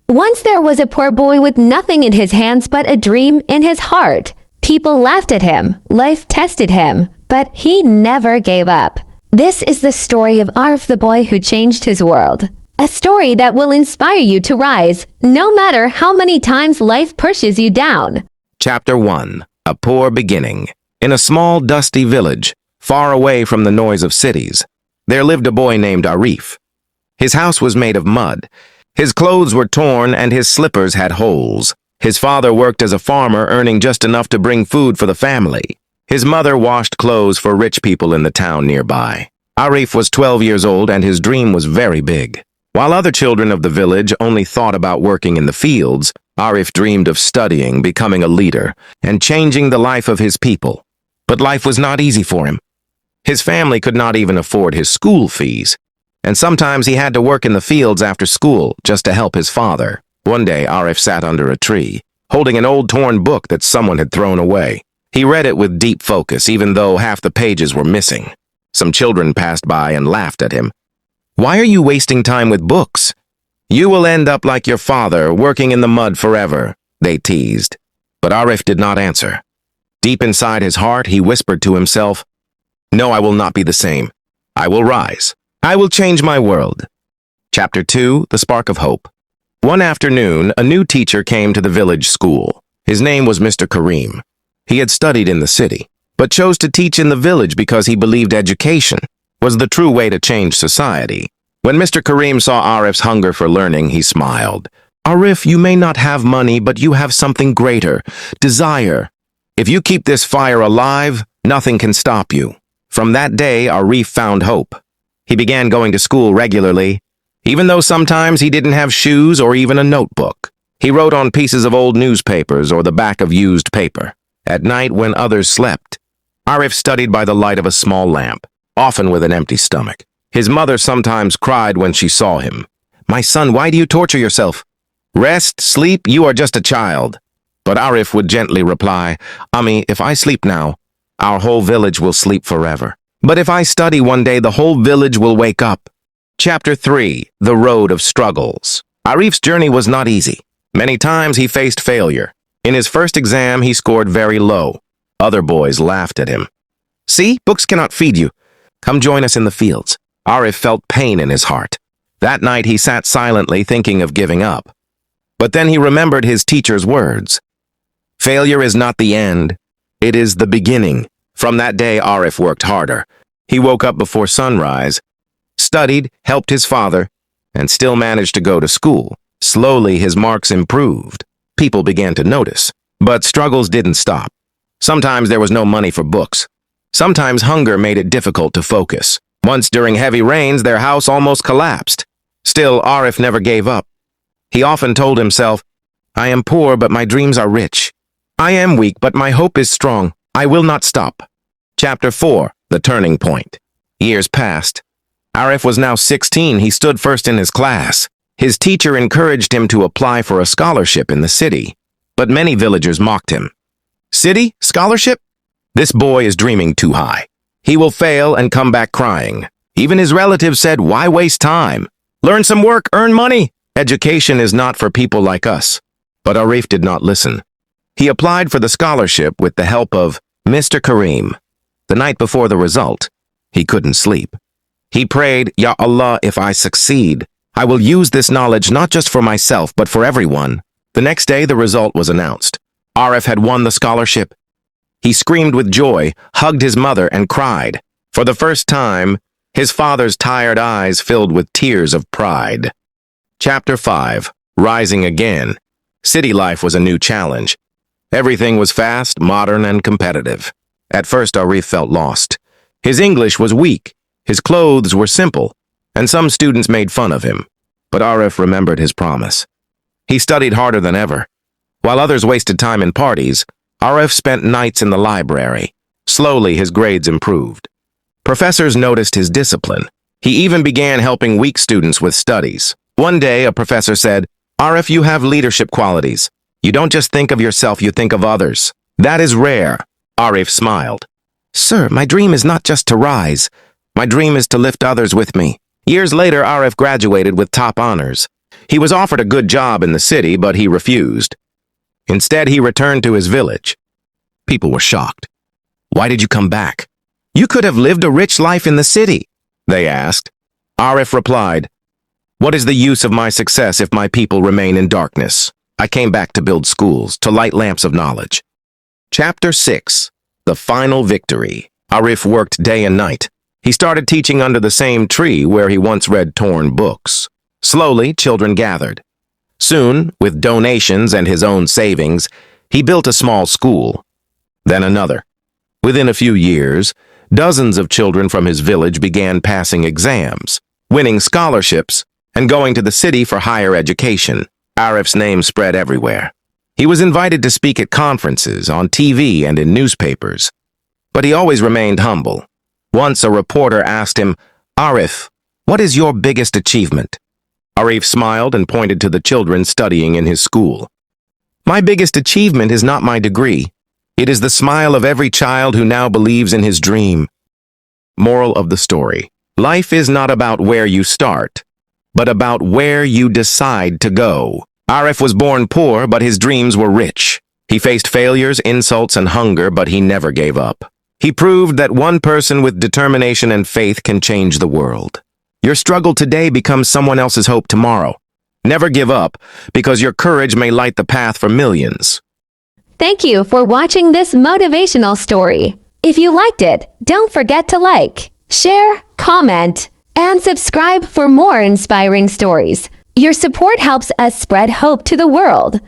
Once there was a poor boy with nothing in his hands but a dream in his heart. People laughed at him, life tested him, but he never gave up. This is the story of Arif, the boy who changed his world. A story that will inspire you to rise, no matter how many times life pushes you down. Chapter 1. A Poor Beginning. In a small, dusty village, far away from the noise of cities, there lived a boy named Arif. His house was made of mud. His clothes were torn and his slippers had holes. His father worked as a farmer, earning just enough to bring food for the family. His mother washed clothes for rich people in the town nearby. Arif was 12 years old and his dream was very big. While other children of the village only thought about working in the fields, Arif dreamed of studying, becoming a leader, and changing the life of his people. But life was not easy for him. His family could not even afford his school fees, and sometimes he had to work in the fields after school just to help his father. One day, Arif sat under a tree, holding an old torn book that someone had thrown away. He read it with deep focus, even though half the pages were missing. Some children passed by and laughed at him. "Why are you wasting time with books? You will end up like your father, working in the mud forever," they teased. But Arif did not answer. Deep inside his heart, he whispered to himself, "No, I will not be the same. I will rise. I will change my world." Chapter 2. The Spark of Hope. One afternoon, a new teacher came to the village school. His name was Mr. Kareem. He had studied in the city, but chose to teach in the village because he believed education was the true way to change society. When Mr. Kareem saw Arif's hunger for learning, he smiled. "Arif, you may not have money, but you have something greater, desire. If you keep this fire alive, nothing can stop you." From that day, Arif found hope. He began going to school regularly, even though sometimes he didn't have shoes or even a notebook. He wrote on pieces of old newspapers or the back of used paper. At night, when others slept, Arif studied by the light of a small lamp, often with an empty stomach. His mother sometimes cried when she saw him. "My son, why do you torture yourself? Rest, sleep, you are just a child." But Arif would gently reply, "Ami, if I sleep now, our whole village will sleep forever. But if I study one day, the whole village will wake up." Chapter 3. The Road of Struggles. Arif's journey was not easy. Many times he faced failure. In his first exam, he scored very low. Other boys laughed at him. "See, books cannot feed you. Come join us in the fields." Arif felt pain in his heart. That night he sat silently thinking of giving up. But then he remembered his teacher's words. "Failure is not the end. It is the beginning." From that day, Arif worked harder. He woke up before sunrise, studied, helped his father, and still managed to go to school. Slowly, his marks improved. People began to notice. But struggles didn't stop. Sometimes there was no money for books. Sometimes hunger made it difficult to focus. Once during heavy rains, their house almost collapsed. Still, Arif never gave up. He often told himself, "I am poor, but my dreams are rich. I am weak, but my hope is strong. I will not stop." Chapter 4. The Turning Point. Years passed. Arif was now 16. He stood first in his class. His teacher encouraged him to apply for a scholarship in the city, but many villagers mocked him. "City? Scholarship? This boy is dreaming too high. He will fail and come back crying." Even his relatives said, "Why waste time? Learn some work, earn money. Education is not for people like us." But Arif did not listen. He applied for the scholarship with the help of Mr. Kareem. The night before the result, he couldn't sleep. He prayed, "Ya Allah, if I succeed, I will use this knowledge not just for myself, but for everyone." The next day, the result was announced. Arif had won the scholarship. He screamed with joy, hugged his mother, and cried. For the first time, his father's tired eyes filled with tears of pride. Chapter 5. Rising Again. City life was a new challenge. Everything was fast, modern, and competitive. At first, Arif felt lost. His English was weak, his clothes were simple, and some students made fun of him. But Arif remembered his promise. He studied harder than ever. While others wasted time in parties, Arif spent nights in the library. Slowly, his grades improved. Professors noticed his discipline. He even began helping weak students with studies. One day, a professor said, "Arif, you have leadership qualities. You don't just think of yourself, you think of others. That is rare." Arif smiled. "Sir, my dream is not just to rise. My dream is to lift others with me." Years later, Arif graduated with top honors. He was offered a good job in the city, but he refused. Instead, he returned to his village. People were shocked. "Why did you come back?" "You could have lived a rich life in the city," they asked. Arif replied, "What is the use of my success if my people remain in darkness? I came back to build schools, to light lamps of knowledge." Chapter 6. The Final Victory. Arif worked day and night. He started teaching under the same tree where he once read torn books. Slowly, children gathered. Soon, with donations and his own savings, he built a small school. Then another. Within a few years, dozens of children from his village began passing exams, winning scholarships, and going to the city for higher education. Arif's name spread everywhere. He was invited to speak at conferences, on TV, and in newspapers. But he always remained humble. Once a reporter asked him, "Arif, what is your biggest achievement?" Arif smiled and pointed to the children studying in his school. "My biggest achievement is not my degree. It is the smile of every child who now believes in his dream." Moral of the story: life is not about where you start, but about where you decide to go. Arif was born poor, but his dreams were rich. He faced failures, insults, and hunger, but he never gave up. He proved that one person with determination and faith can change the world. Your struggle today becomes someone else's hope tomorrow. Never give up, because your courage may light the path for millions. Thank you for watching this motivational story. If you liked it, don't forget to like, share, comment, and subscribe for more inspiring stories. Your support helps us spread hope to the world.